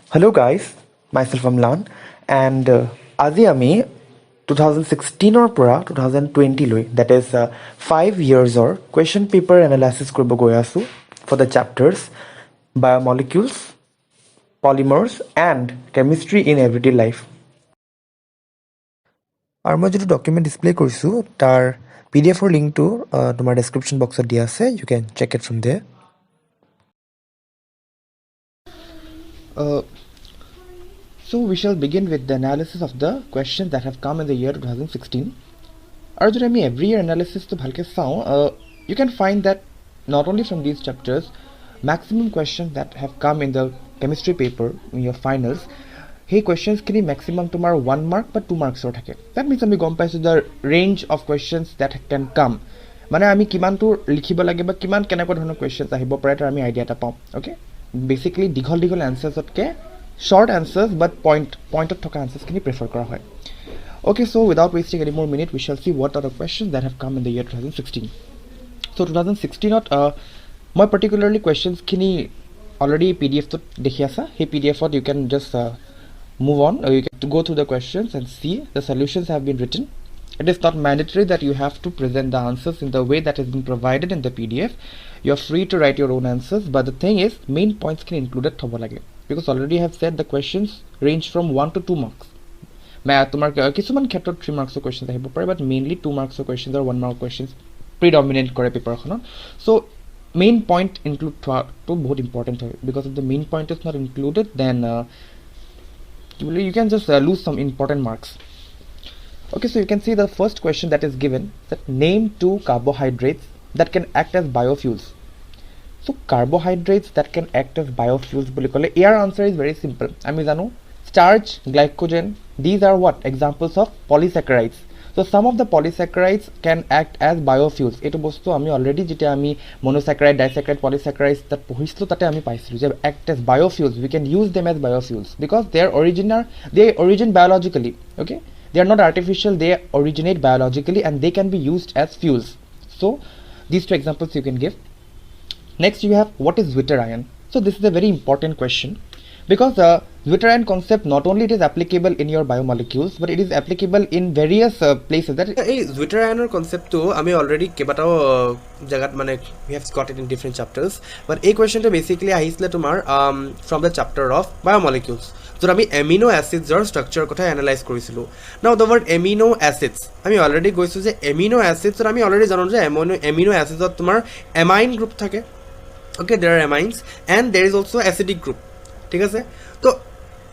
Hello guys, myself Amlan and আজি আমি 2016 ৰ পৰা 2020 লৈ that is 5 years or question paper analysis কৰিব গৈ আছো for the chapters biomolecules, polymers and chemistry in everyday life. আৰু মই যিটো ডকুমেণ্ট ডিসপ্লে কৰিছো তাৰ PDF ৰ লিংকটো তোমাৰ ডেসক্ৰিপচন বক্সত দিয়া আছে, you can check it from there. So we shall begin with the analysis of the questions that have come in the year 2016. And if we every year analysis to bhalke sao, you can find that not only from these chapters, maximum questions that have come in the chemistry paper in your finals, hey questions kini maximum tomar 1 mark but 2 marks or thake. That means ami gom paisu the range of questions that can come. Mane ami kiman to likhibo lage ba kiman kenako dhৰণৰ questions ahibo pare tar ami idea ta pam. Okay, basically dighol answers otke short answers but point of thoka answers kini prefer kora hoy. Okay, so without wasting any more minute, we shall see what are the questions that have come in the year 2016. So 2016 not my particularly questions kini already PDF to dekhi asa. Hey PDF you can just move on, or you can go through the questions and see the solutions have been written. It is not mandatory that you have to present the answers in the way that has been provided in the PDF. You are free to write your own answers, but the thing is main points can included thobo lage, because already I have said the questions range from 1 to 2 marks. Tomar kisuman khetrot 3 marks of questions ahibo pare, but mainly 2 marks of questions or 1 mark questions predominant kore paper khonot. So main point include to बहुत important hoy, because if the main point is not included, then you can just lose some important marks. Okay, so you can see the first question that is given, that name 2 carbohydrates that can act as biofuels. So carbohydrates that can act as biofuels boli kole your answer is very simple. Ami jano starch, glycogen, these are what examples of polysaccharides. So some of the polysaccharides can act as biofuels. Eto bostu ami already jete ami monosaccharide, disaccharide, polysaccharides that pohislo tate ami paisilu je act as biofuels. We can use them as biofuels because they origin biologically. Okay, they are not artificial, they originate biologically and they can be used as fuels. So these two examples you can give. Next you have what is Zwitter ion. So this is a very important question, because the Zwitter ion concept not only it is applicable in your biomolecules, but it is applicable in various places. That এই Zwitter ion concept to আমি already কেবাটাও জায়গাত মানে we have got it in different chapters, but এই questionটা basically আহিছিলে তোমাৰ from the chapter of biomolecules. য'ত আমি amino acids or structure কথা analyze কৰিছিলো. Now the word amino acids আমি already গৈছো যে amino acids আমি already জানো যে amino acids ত তোমাৰ amine group থাকে. Okay, there are amines and there is also acidic group. ঠিক আছে, তো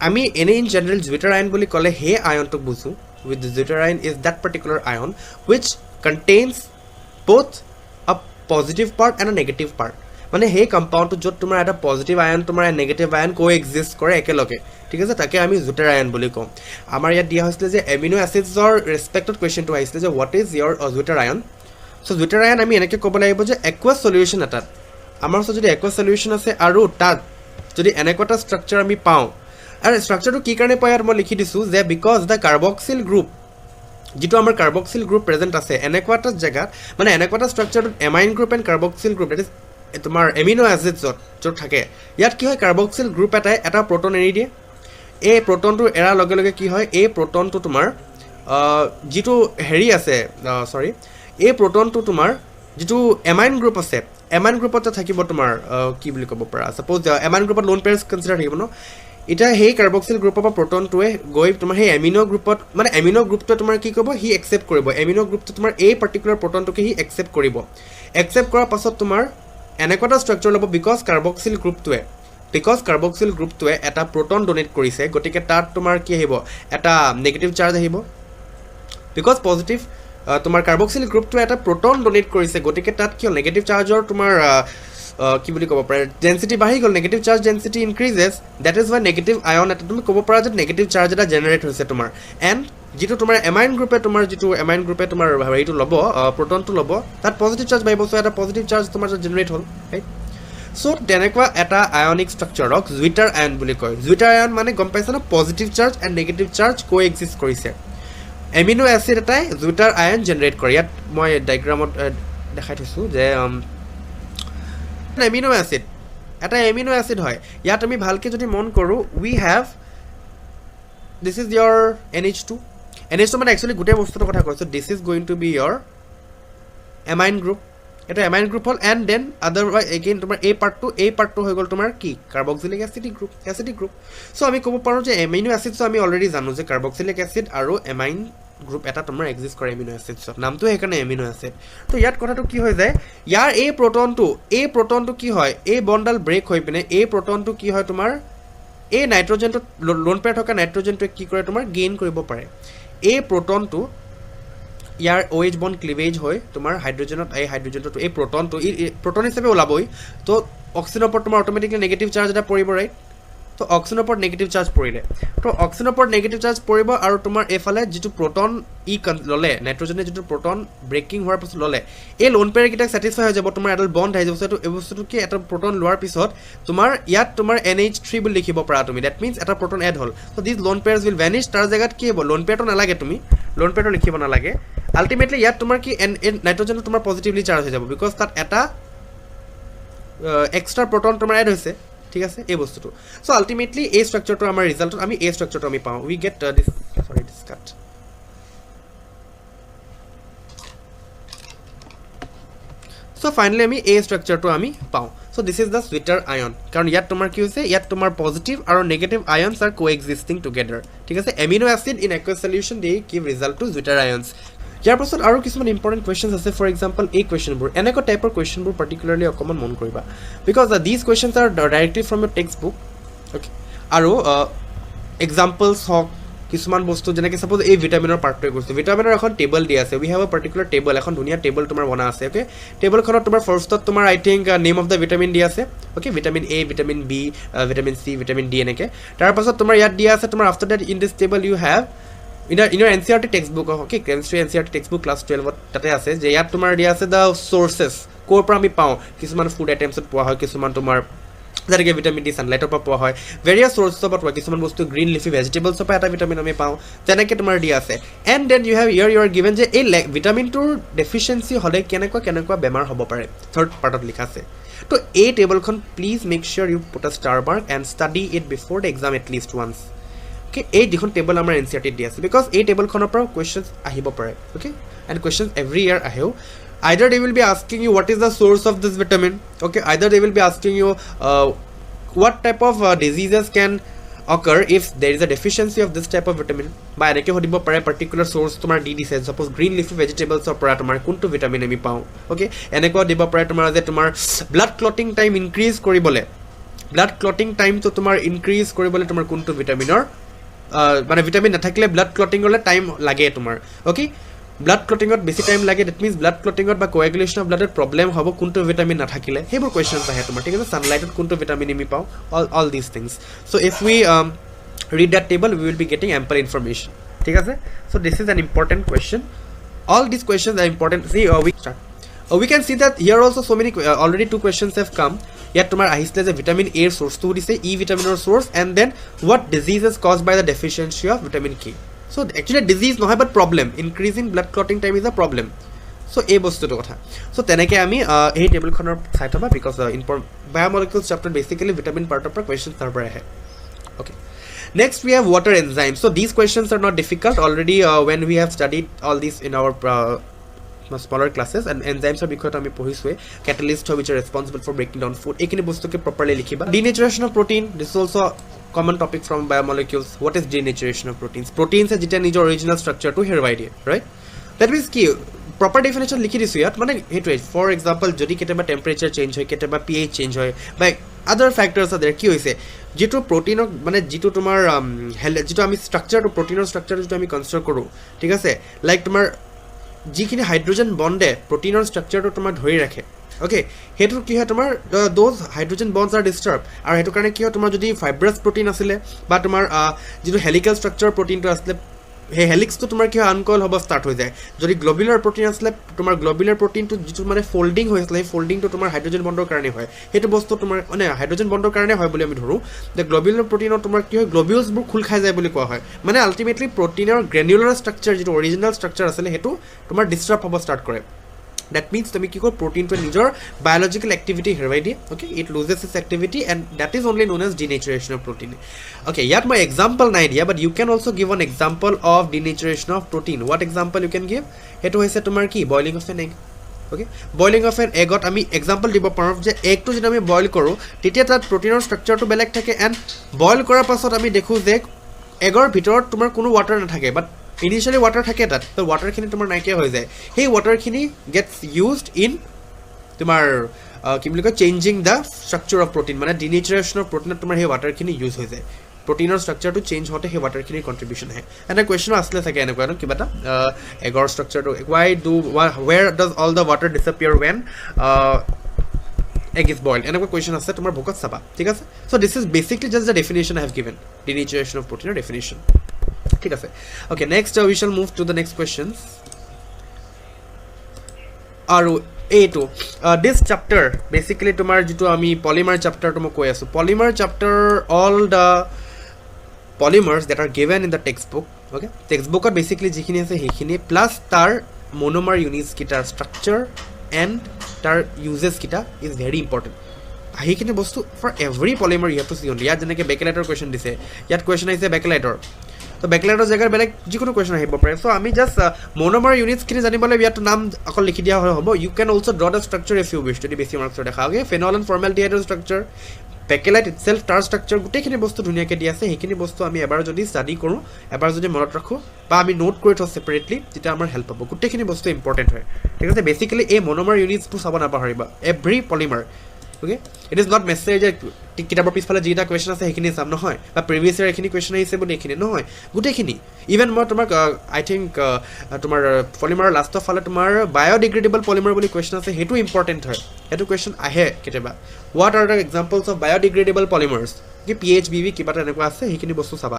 আমি এনে in general Zwitter ion বুলি কলে হে ion to বুঝো. With the Zwitter ion is that particular ion which contains both a positive part and a negative part. মানে হে compound to যত তোমাৰ এটা positive ion তোমাৰ negative ion coexist কৰে একেলগে, ঠিক আছে, তাকে আমি Zwitter ion বুলি কম. আমাৰ ইয়াত দিয়া হৈছিল যে amino acids or respected question to আহিছিল যে what is your Zwitter ion. So Zwitter ion আমি এনেকে ক'ব লাগিব যে aqueous solution এটা আমাৰ ওচৰত যদি aqueous solution আছে আৰু তাত যদি এনেকটা স্ট্ৰাকচাৰ আমি পাওঁ, আৰু স্ট্ৰাকচাৰটো কি কাৰণে পায় মই লিখি দিছো যে বিকজ দ্য কাৰ্বক্সিল গ্ৰুপ যেটো আমাৰ কাৰ্বক্সিল গ্ৰুপ প্ৰেজেন্ট আছে এনেকটা জায়গাত, মানে এনেকটা স্ট্ৰাকচাৰটো amine group and carboxyl group that is তোমাৰ এমিনো এসিডছ য'ত থাকে, ইয়াত কি হয় কাৰ্বক্সিল গ্ৰুপ এটা প্ৰটোন এৰি দিয়ে. এই প্ৰটোনটো এৰাৰ লগে লগে কি হয়, এই প্ৰটোনটো তোমাৰ যেটো হেৰি আছে এই প্ৰটোনটো তোমাৰ যেটো এমাইন গ্ৰুপ আছে, এমাইন গ্ৰুপত থাকিব তোমাৰ কি বুলি ক'ব পাৰা, সাপোজ এমাইন গ্ৰুপত লোন পেয়াৰছ কনসিডাৰ থাকিব ন, এটা হেই কাৰ্বক্সিল গ্ৰুপৰ পৰা প্ৰটোনটোৱে গৈ তোমাৰ হেই এমিনো গ্ৰুপত, মানে এমিনো গ্ৰুপটো তোমাৰ কি কৰিব, হি একসেপ্ট কৰিব, এমিনো গ্ৰুপটো তোমাৰ এই পাৰ্টিকুলাৰ প্ৰটোনটোকে হি একসেপ্ট কৰিব. একসেপ্ট কৰাৰ পাছত তোমাৰ এনেকটা ষ্ট্ৰাকচাৰ ল'ব, বিকজ কাৰ্বক্সিল গ্ৰুপটোৱে এটা প্ৰটোন ডোনেট কৰিছে, গতিকে তাত তোমাৰ কি আহিব, এটা নেগেটিভ চাৰ্জ আহিব, বিকজ পজিটিভ তোমাৰ কাৰ্বক্সিল গ্ৰুপটোৱে এটা প্ৰটোন ডোনেট কৰিছে, গতিকে তাত কি হ'ল নেগেটিভ চাৰ্জৰ তোমাৰ কি বুলি ক'ব পাৰে ডেন্সিটি বাঢ়ি গ'ল, negative charge density increases, that is why negative ion এটা তুমি ক'ব পাৰা যে নেগেটিভ চাৰ্জ এটা জেনেৰেট হৈছে তোমাৰ. এণ্ড যেটো তোমাৰ এমাইন গ্ৰুপে তোমাৰ হেৰিটো ল'ব, প্ৰটোনটো ল'ব, তাত পজিটিভ চাৰ্জ বাঢ়িব, চ' এটা পজিটিভ চাৰ্জ তোমাৰ জেনেৰেট হ'ল, ৰাইট. চ' তেনেকুৱা এটা আয়নিক ষ্ট্ৰাকচাৰক Zwitter আয়ন বুলি কয়. Zwitter আয়ন মানে গম পাইছা ন, positive charge and negative charge coexist কৰিছে. এমিনো এসিড এটাই Zwitter আয়ন জেনেৰেট কৰে. ইয়াত মই ডায়াগ্ৰামত দেখাই থৈছোঁ যে এমিনো এসিড এটা এমিনো এসিড হয় ইয়াত আমি ভালকে যদি মন কৰো we have this is your NH2 মানে একচুয়ালি গোটেই বস্তুটোৰ কথা কৈছো this is going to be your amine group এটা এমাইন গ্ৰুপ হল এন্ড দেন আদাৰওয়াইজ এগেইন তোমাৰ এই পাৰ্টটো হৈ গল তোমাৰ কি কাৰ্বক্সিলিক এসিডিক গ্ৰুপ সো আমি ক'ব পাৰো যে এমিনো এসিডছ আমি অলৰেডি জানো যে কাৰ্বক্সিলিক এসিড আৰু এমাইন গ্ৰুপ এটা তোমাৰ এক্সিষ্ট কৰে এমিনো এসিডছ নামটো সেইকাৰণে এমিনো এসিড তো ইয়াত কথাটো কি হৈ যায় ইয়াৰ এই প্ৰটনটো কি হয় এই বন্ডাল ব্ৰেক হৈ পিনে এই প্ৰটনটো কি হয় তোমাৰ এই নাইট্ৰজেনটো লোন পেয়াৰ থকা নাইট্ৰজেনটো কি কৰে তোমাৰ গেইন কৰিব পাৰে এই প্ৰটনটো ইয়াৰ OH বন্ড ক্লিভেজ হয় তোমাৰ হাইড্ৰোজেনত এই হাইড্ৰোজেনটো এই প্ৰটন হিচাপে ওলাবই তো অক্সিজেনৰ ওপৰত তোমাৰ অটোমেটিকলি নেগেটিভ চাৰ্জ এটা পৰিব ৰাইট তো অক্সিজেনৰ ওপৰত নেগেটিভ চাৰ্জ পৰিলে তো অক্সিজেনৰ ওপৰত নেগেটিভ চাৰ্জ পৰিব আৰু তোমাৰ এফালে যেটো প্ৰটন ললে নাইট্ৰজেনে যেটো প্ৰটন ব্ৰেকিং হোৱাৰ পিছত ললে এই লোন পেয়াৰ কিটা স্যাটিসফাই হৈ যাব তোমাৰ এডাল বন্ড হৈ যাব তো এই বস্তুটো কি এটা প্ৰটন লোৱাৰ পিছত তোমাৰ ইয়াত তোমাৰ NH3 বুলি লিখিব পাৰা তুমি দ্যাট মিন্স এটা প্ৰটন এড হল তো দিস লোন পেয়াৰস উইল ভ্যানিশ তাৰ জায়গাত কি হ'ব লোন পেয়াৰটো নালাগে তুমি লোন পেয়াৰটো লিখিব নালাগে আলটিমেটলি ইয়াত তোমাৰ কি নাইট্ৰজেনটো তোমাৰ পজিটিভলি চাৰ্জ হৈ যাব বিকজ তাত এটা এক্সট্ৰা প্ৰটন তোমাৰ এড হৈছে ঠিক আছে এই বস্তুটো সো আলটিমেটলি এই স্ট্ৰাকচাৰটো আমাৰ ৰিজাল্টত আমি এই স্ট্ৰাকচাৰটো আমি পাওঁ we get this cut so finally আমি এই স্ট্ৰাকচাৰটো আমি পাওঁ so this is the zwitterion কাৰণ ইয়াত তোমাৰ কি হৈছে ইয়াত তোমাৰ পজিটিভ আৰু negative ions are coexisting together ঠিক আছে amino acid in aqueous solution they give result to zwitterions ইয়াৰ পাছত আৰু কিছুমান ইম্পৰ্টেণ্ট কুৱেশ্যনছ আছে ফৰ এক্সাম্পল এই কুৱেশ্যনবোৰ এনেকুৱা টাইপৰ কুৱেশ্যনবোৰ পাৰ্টিকুলাৰলি অকণমান মন কৰিবা because these questions R directly from your textbook okay আৰু এক্সাম্পলছ হওক কিছুমান বস্তু যেনেকৈ ছাপ'জ এই ভিটামিনৰ পাৰ্টটোৱে কৈছোঁ ভিটামিনৰ এখন টেবল দিয়া আছে উই হেভ এ পাৰ্টিকুলাৰ টেবল এখন ধুনীয়া টেবল তোমাৰ বনা আছে অ'কে টেবলখনত তোমাৰ ফাৰ্ষ্টত তোমাৰ I think name of the vitamin দিয়া আছে okay vitamin A vitamin B vitamin C vitamin D এনেকৈ তাৰপাছত তোমাৰ ইয়াত দিয়া আছে তোমাৰ after date in this table you have in your NCERT textbook okay chemistry NCERT textbook class 12 তাতে আছে যে ইয়াত তোমাৰ দিয়া আছে the sources কোৰ পৰা আমি পাওঁ কিছুমান ফুড আইটেমছত পোৱা হয় কিছুমান তোমাৰ যেনেকৈ ভিটামিন ডি সানলাইটৰ পৰা পোৱা হয় ভেৰিয়াছ সোৰ্চৰ পৰা পোৱা কিছুমান বস্তু গ্ৰীণ লিফি ভেজিটেবলছৰ পৰা এটা ভিটামিন আমি পাওঁ তেনেকৈ তোমাৰ দিয়া আছে and then you have you are given যে এই ভিটামিনটোৰ ডেফিচিয়েঞ্চি হ'লে কেনেকুৱা বেমাৰ হ'ব পাৰে থাৰ্ড পাৰ্টত লিখা আছে তো এই টেবলখন please make sure you put a star mark and study it before the exam at least once okay এই যিখন টেবল আমাৰ NCERT দিয়া আছে বিকজ এই টেবলখনৰ পৰা কুৱেশ্যনছ আহিব পাৰে অ'কে এণ্ড কুৱেশ্যনছ এভৰি ইয়াৰ আহেও either they will be asking you what is the source of this vitamin okay either they will be asking you what type of diseases can occur if there is a deficiency of this type of vitamin by enake hodibo pare particular source tomar di dise suppose green leafy vegetables or pora tomar kuntu vitamin ami pau okay eneko dibo pare tomar je tomar blood clotting time increase koribole blood clotting time to tomar increase koribole tomar kuntu vitamin or মানে vitamin নাথাকিলে blood clotting হলে time লাগে তোমাৰ okay blood ক্লটিংত বেছি time লাগে that means blood ক্লটিংত বা coagulation of ব্লাডত problem হ'ব কোনটো ভিটামিন নাথাকিলে হেবোৰ কোৱেশ্চনছ আহে তোমাৰ ঠিক আছে সানলাইটত কোনটো ভিটামিন আমি পাওঁ all these things so if we read that table we will be getting ample information ঠিক আছে so this is an important question all these questions are important see we can see that here also so many already two questions have come yet tomar ahisle je vitamin A source to dise E vitamin or source and then what diseases caused by the deficiency of vitamin K so actually disease no but problem increasing blood clotting time is a problem so a bostu to kotha so teneke ami ei table khonor sai thaba because in biomolecules chapter basically vitamin part of questions are bare hai okay next we have water enzymes so these questions are not difficult already when we have studied all these in our smaller classes and enzymes are because ami pohiswe catalysts which are responsible for breaking down food ekini bostu ke properly likhiba denaturation of protein this is also common topic from biomolecules what is denaturation of proteins is jeta nijor original structure to hereby die right that means ki proper definition likhi disu yat mane hetoi for example jodi keteba temperature change hoy keteba pH change hoy by other factors are there ki hoise jitu protein mane jitu tomar jitu ami structure to protein structure jitu ami construct koru thik ase like tomar যিখিনি hydrogen বন্ডে প্ৰটিনৰ ষ্ট্ৰাকচাৰটো তোমাৰ ধৰি ৰাখে okay হেতু কি হয় তোমাৰ those hydrogen bonds are disturb আৰু হেতু কাৰণে কি হয় তোমাৰ যদি ফাইব্ৰাছ প্ৰটিন আছিলে বা তোমাৰ যিটো হেলিকেল ষ্ট্ৰাকচাৰ প্ৰটিনটো আছিলে হে হেলিক্সটো তোমাৰ কি হয় আনকয়েল হ'ব ষ্টাৰ্ট হৈ যায় যদি গ্লোবুলাৰ প্ৰটিন আছিলে তোমাৰ গ্লোবুলাৰ প্ৰটিনটো যিটো মানে ফল্ডিং হৈছিলে সেই ফল্ডিংটো তোমাৰ হাইড্ৰোজেন বন্ডৰ কাৰণে হয় হেতু বস্তু তোমাৰ মানে হাইড্ৰোজেন বন্ডৰ কাৰণে হয় বুলি আমি ধৰো যে গ্লোবুলাৰ প্ৰটিনৰ তোমাৰ কি হয় গ্লোবিউলছবোৰ খুল খাই যায় বুলি কোৱা হয় মানে আলটিমেটলি প্ৰটিনৰ গ্ৰেনুলাৰ ষ্ট্ৰাকচাৰ যিটো অৰিজিনাল ষ্ট্ৰাকচাৰ আছিলে হেতু তোমাৰ ডিস্টাৰ্ব হ'ব ষ্টাৰ্ট কৰে That means তুমি কি কৰো প্ৰটিনটো নিজৰ biological activity হেৰুৱাই দিয়ে okay it loses its activity and that is only known as denaturation of protein okay ইয়াত মই example নাই দিয়া but you can also give an example of denaturation of protein what example you can give হেতু হৈছে তোমাৰ কি boiling of an egg okay boiling of an egg ত আমি example দিব পাৰো যে এগটো যদি আমি বইল কৰো তেতিয়া তাত প্ৰটিনৰ স্ট্ৰাকচাৰটো বেলেগ থাকে and বইল কৰাৰ পাছত আমি দেখো যে এগৰ ভিতৰত তোমাৰ কোনো ওয়াটাৰ নাথাকে but initially water থাকে তাত তো ওয়াটাৰ খিনি তোমাৰ নাইকিয়া হৈ যায় সেই ওয়াটাৰ খিনি gets used in তোমাৰ কি বুলি কয় changing the structure of protein মানে ডিনেচাৰেশ্যন অফ প্ৰটিনত তোমাৰ সেই ওয়াটাৰ খিনি ইউজ হৈ যায় প্ৰটিনৰ স্ট্ৰাকচাৰটো চেঞ্জ হতে সেই ওয়াটাৰ খিনিৰ কন্ট্ৰিবিউশন আহে এন্ড কোৱেশ্চন আসলে থাকে এনেকুৱা কিবা এটা এগৰ স্ট্ৰাকচাৰটো where does all the water disappear when egg is boiled এনেকুৱা কোৱেশ্চন আছে তোমাৰ বুকত চাবা ঠিক আছে so this is basically just the definition I have given denaturation of protein definition ঠিক আছে okay next we shall move to the next questions আৰু A2 this chapter basically তোমাৰ যেটো আমি polymer chapter to মই কৈ আছো polymer chapter all the polymers that are given in the textbook okay textbook basically যিখিনি আছে সেইখিনি plus tar monomer units কিটাৰ structure and tar uses kita is very important সেইখিনি বস্তু for every polymer you have to see on ইয়াত যেনেকৈ বেকেলাইটৰ question দিছে ইয়াত question আহিছে বেকেলাইটৰ তো বেকেলাইটৰ জায়গাৰ বেলেগ যিকোনো কোৱেশ্চন আহিব পাৰে সো আমি জাস্ট মনোমাৰ ইউনিটস খিনি জানিবলৈ ইয়াত নাম অকল লিখি দিয়া হ'ব you can also draw the structure if you wish যদি বেছি মাৰ্কছ দেখা ওকে ফেনল এণ্ড ফৰ্মালডিহাইডৰ স্ট্ৰাকচাৰ বেকেলাইট ইটসেলফ তাৰ স্ট্ৰাকচাৰ গোটেইখিনি বস্তু ধুনীয়াকৈ দিয়া আছে সেইখিনি বস্তু আমি এবাৰ যদি ষ্টাডি কৰোঁ এবাৰ যদি মনত ৰাখোঁ বা আমি নোট কৰি থওঁ সেপাৰেটলি তেতিয়া আমাৰ হেল্প হ'ব গোটেইখিনি বস্তু ইম্পৰ্টেণ্ট হয় ঠিক আছে বেসিক্যালি এই মনোমাৰ ইউনিটছবোৰ চাব নাপাহৰিবা every polymer okay it is not necessary যে কিতাবৰ পিছফালে যেটা কোৱেশ্চন আছে সেইখিনি সাম নহয় বা প্ৰিভিয়াস ইয়াৰ এখিনি কোৱেশ্চন আহিছে বুলি এখিনি নহয় গুটেখিনি ইভেন মই তোমাক আই থিংক তোমাৰ পলিমাৰ লাষ্টৰ ফালে তোমাৰ বায়োডিগ্ৰেডেবল পলিমাৰ বুলি কোৱেশ্চন আছে হেতু ইম্পৰ্টেন্ট হয় হেতু কোৱেশ্চন আহে কেতিয়াবা what are the examples of biodegradable polymers কি PHBV কিবা এটা এনেকুৱা আছে সেইখিনি বস্তু চাবা